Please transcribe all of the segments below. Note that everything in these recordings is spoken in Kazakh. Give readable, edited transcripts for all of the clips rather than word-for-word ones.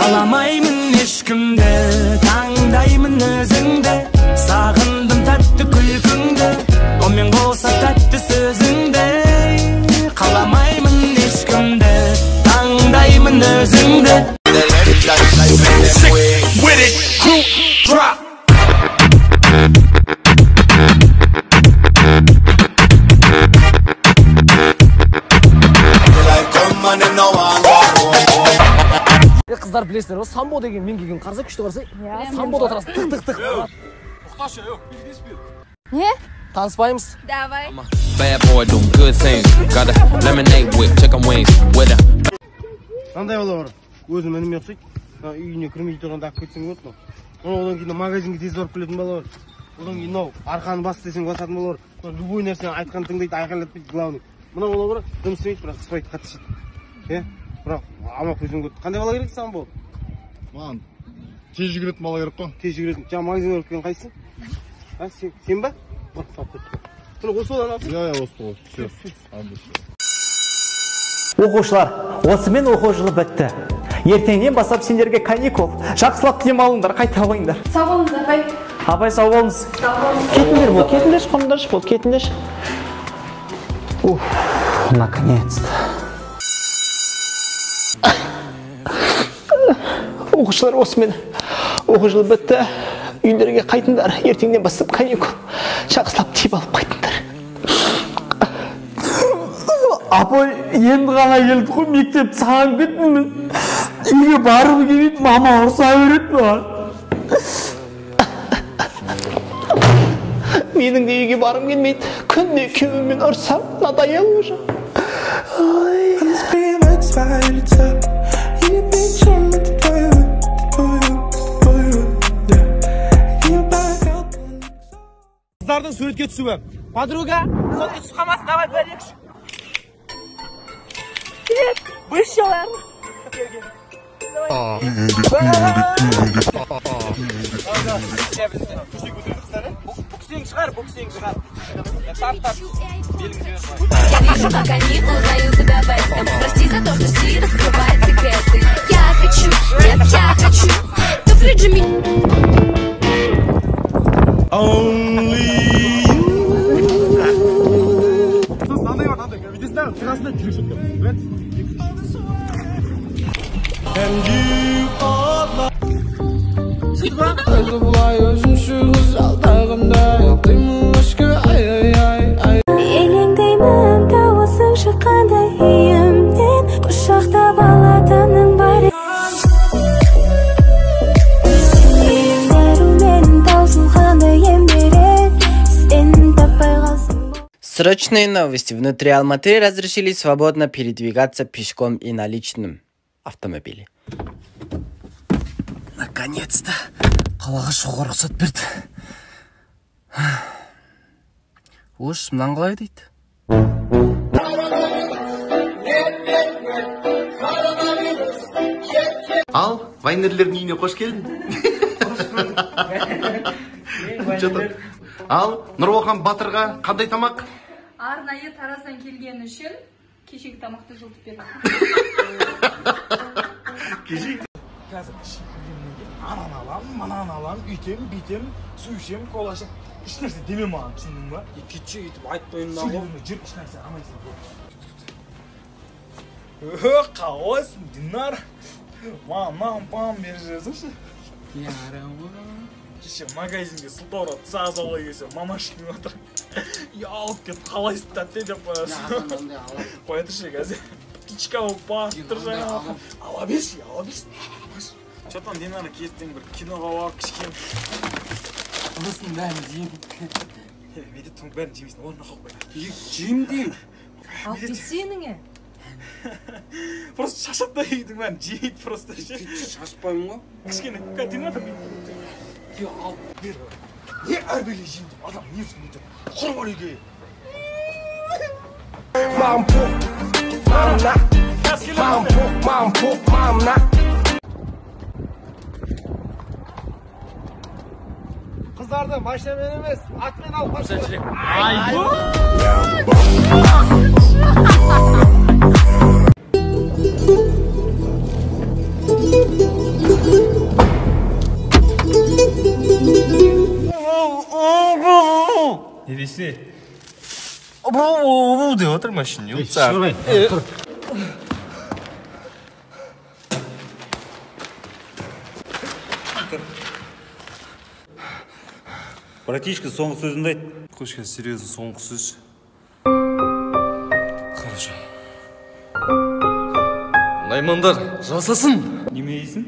Kalamayımın eşkimde, tangdayımın özünde. Sağındım tatlı külkünde, o men olsa tatlı sözünde. Kalamayımın eşkimde, tangdayımın özünde. With it, group drop. Kızlar bilesizler, o sambo деген мен келген қарса күшті қарса. Самбода отырасың, тық. Uqtaş yok, biz bir. Ne? Таныспаймыз. Давай. Bad boy doing good things. Got a lemonade with chicken wings with a. Қандай бала бар? Өзім інім ұқсайды. Үйіне кірмей тұрғанда алып кетсең болады ма? Одан кейін магазинге тез барып келетін бала бар. Одан кейін мынау арқаны бас десең басатын бала бар. Любой нәрсені айтқанын тыңдайды, айқайлатпайды, главный. Мына бала бар, дым істемейді, бірақ спайды, қатты ішеді. Бірақ амақ көзің көрді. Қандай бала керек саған бұл? Маған тез жүгіретін бала керек қой. Тез жүгіретін. Жаңа магазинге барып келген қайсың? Сен ба? Осы одан алсың? Осы бол. Оқушылар, осымен оқу жылы бітті. Ертеңнен бастап сендерге каникул. Жақсылап демалыңдар, қайта ойыңдар. Сау болыңыз, апай. Апай, сау болыңыз. Кетіңдерші, қомдаршы бол, кетіңдерші. Наконец-то. Оқушылар, осымен оқу жылы бітті. Үйлерге қайтыңдар. Ертеңнен бастап каникул. Жақсылап демалып қайтыңдар. Апай, енді ғана келді ғой, мектеп саған кеттім. Үйге барып келмейді, мама ұрса береді маған. Менің де үйге барым келмейді. Күнде күйеуіммен ұрсам, надоел уже. Қыздардың суретке түсуі. Подруга, суретке түсіп қалмасын, давай бәрекші. Бышылар. Буксинг шығар. Тап. Я вижу, как они узнают себя в этом. Прости за то, что Си раскрывает секреты. Я хочу. То фриджи меня. Only Elengdeyman tavasың шыққандай үйімден құшақтап алатының бар сен дәрумен таусылғандай ем береді сен таппай қалсың. Срочные новости. Внутри Алматы разрешили свободно передвигаться пешком и на личном автомобиле. Наконец-то қалаға шығуға рұқсат берді. Ош, мынаны қалай дейді? Ал, вайнерлердің үйіне қош келдің. Ал, Нұрболхан Батырға қандай тамақ? Арнайы Тараздан келген үшін кешегі тамақты жылтып берді. Кешегі? Қазір анан алам, манан алам, үйтем, битем, су ішем, кола ішем. Үш нәрсе деме маған, түсіндің ба? Кетші үйтіп айтпайын да ғой. Жүр, үш нәрсе амайсың. Қалайсың, Динар? Маған пам беріп жүрсіңші? Кеше магазинге сылтаура сағыз алай келсе, мамашкин отыр. Алып кетіп қалайсың тәтте деп қоясың. Қоя тұршы қазір. Птичка болып бағып тұр жаңа. Ала берші. Чотан Динары кестен бір киноға бағып кішкен. Осының бәрін жейін. Медеттің бәрін жемесін, орнына қалып қойды. Жейін дейін. Ал кетсеніңе? Просто шашатта үйдің бәрін жейді просто. шашпаймын ғой. Кішкене Динары ал бер. Не әрбейле жейін деп, адам не түсінді. Құрбан үйге. Kızlardan машинамен емес, атпен алып қашып. Ne desi? Bu diyor otur maşın yok. Şuraya. Братишка, соңғы сөзіңді айт. Кошка, серьезно, соңғы сөз. Хорошо. Наймандар жасасын. Неме дейсің?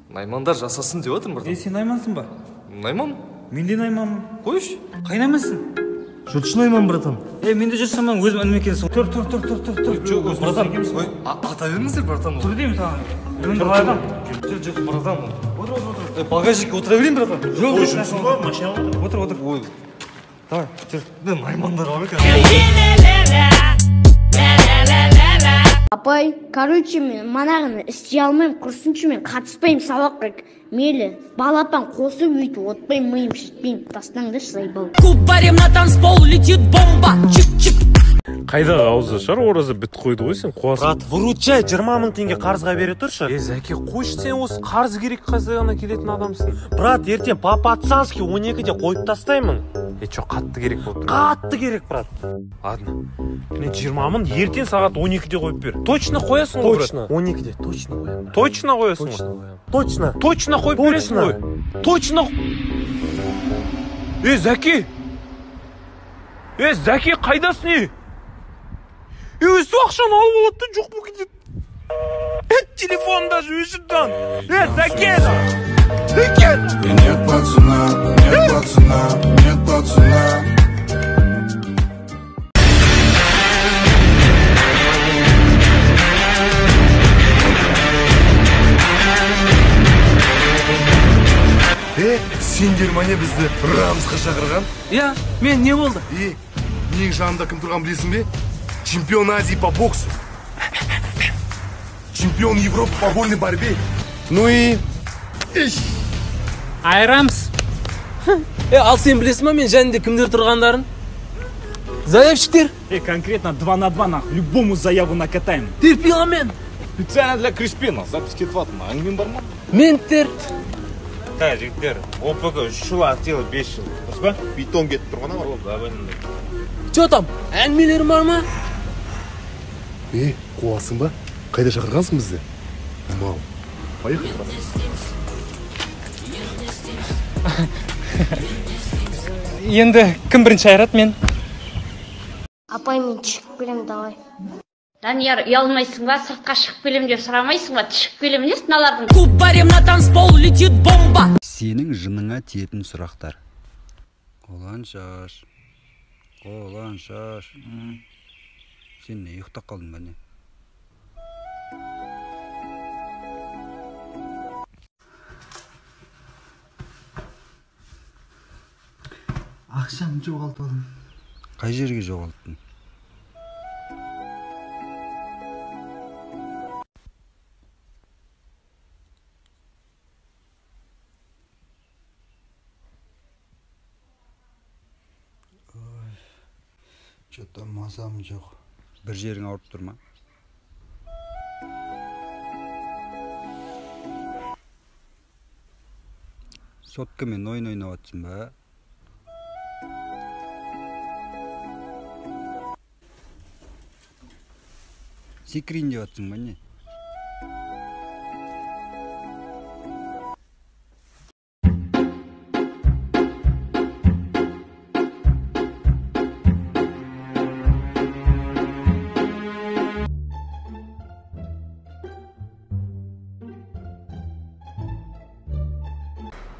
Наймандар жасасын деп отырмын братан. Сен наймансың ба? Найман? Мен де найманмын. Қойшы. Қай наймансың? Жұртшы найман, братан. Мен де жүрсем өзім інім екенсің. Тұр. Братан, ата беріңіздер, братан. Тұр деймін саған. Үнімді қалайдам. Жоқ, братан. Багажникке отыра берейін, братан. Жоқ, машина отыр. Ой. Давай, жүр. Наймандар алып Апай, короче, мен манағыны істей алмаймын, құрсыншы мен қатыспаймын сабаққа. Мейлі, балапан қосып өйтіп отпаймын, миым шітпеймін, тастаңдаршы сайбал. Кубарем на танцпол летит бомба. Чик-чик. Қайдағы ауызы шар оразы бітті қойды ғой сен қуасың. Брат, выручай, 20 мың теңге қарызға бере тұршы. Зәке, қойшы сен осы қарыз керек қайсағана келетін адамсың. Брат, ертең по-пацански 12-де қойып тастаймын. Жоқ, қатты керек болды. Қатты керек, брат. Ладно. Мен 20 мың ертең сағат 12-де қойып бер. Точно қоясың ғой, брат? Точно. 12-де, точно қоямын. Точно қоясың ғой? Точно. Точно қойып бересің ғой? Точно. Зәке, қайдасың не? Өсі ақшаны алып алады, жоқ бұл кетеді. Телефон даже өшірден. Зәке! Нет пацана. Сендер мане бізді Рамсқа шақырған? Мен не болды? Менің жанымда кім тұрған білесің бе? Чемпион Азии по боксу. Чемпион Европы по вольной борьбе. Ну и... Айрамс. Ал сен білесің ма мен жанында кімдер тұрғандарын? Заявщиктер. Конкретно 2 на 2 любому заяву накатаем. Терпила мен. Специально для Криспина. Запись кетіватын. Әңгімен бар ма? Менттер. Жігіттер, ОПГ 3 жыл аттелі 5 жыл. Дұрыс ба? Бетон кетіп тұрғана бар. Че там? Әңгімелерің бар ма? Қуасың ба? Қайда шақырғансың бізді? Мал. Поехали, брат. Енді кім бірінші айырады мен? Апай, мен шығып келем, давай. Данияр, ұялмайсың ба? Сыртқа шығып келем деп сұрамайсың ба? Шығып келем не сыналардың? Кубарем на танцпол летит бомба. Сенің жыныңа тиетін сұрақтар. Қолан шаш. Сен не ұйықтап қалдың ба не? Ақшам жоғалтып. Қай жерге жоғалттың? Что-то мазам жоқ. Bir жерің ауырып тұр ма? Соткамен ойын ойнап жатсың ба? Секірейін деп жатсың ба не?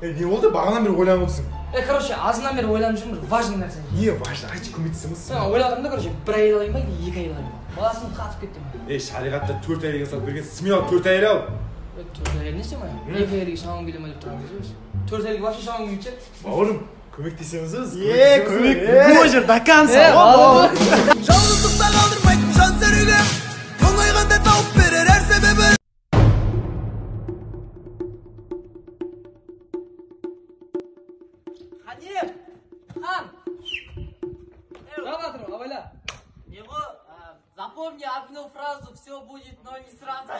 Не болды? Бағанан бері ойланып отырсың. Короче, азынан бері ойланып жүрмін, важный нәрсе. Не важный? Айтшы, көмектесеміз. Ойладым да, короче, 1 ай алайын ба, 2 ай алайын ба? Баласын қатып кеттім. Шариғатта 4 ай деген салып берген, смело 4 ай ал. 4 ай не істейм ай? 2 айға шамам келе ме деп тұрған кезде. 4 айға вообще шамам келіп ше? Бауырым, көмектесеміз біз. Көмек. Божер, до конца. Жалғыздықта қалдырмайтын жан серігім, тоңайғанда тауып берер әр себебі. Запомни одну фразу, все будет, но не сразу.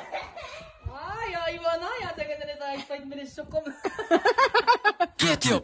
Я Ивана айтпайтын бір еш жоқ қой. Get your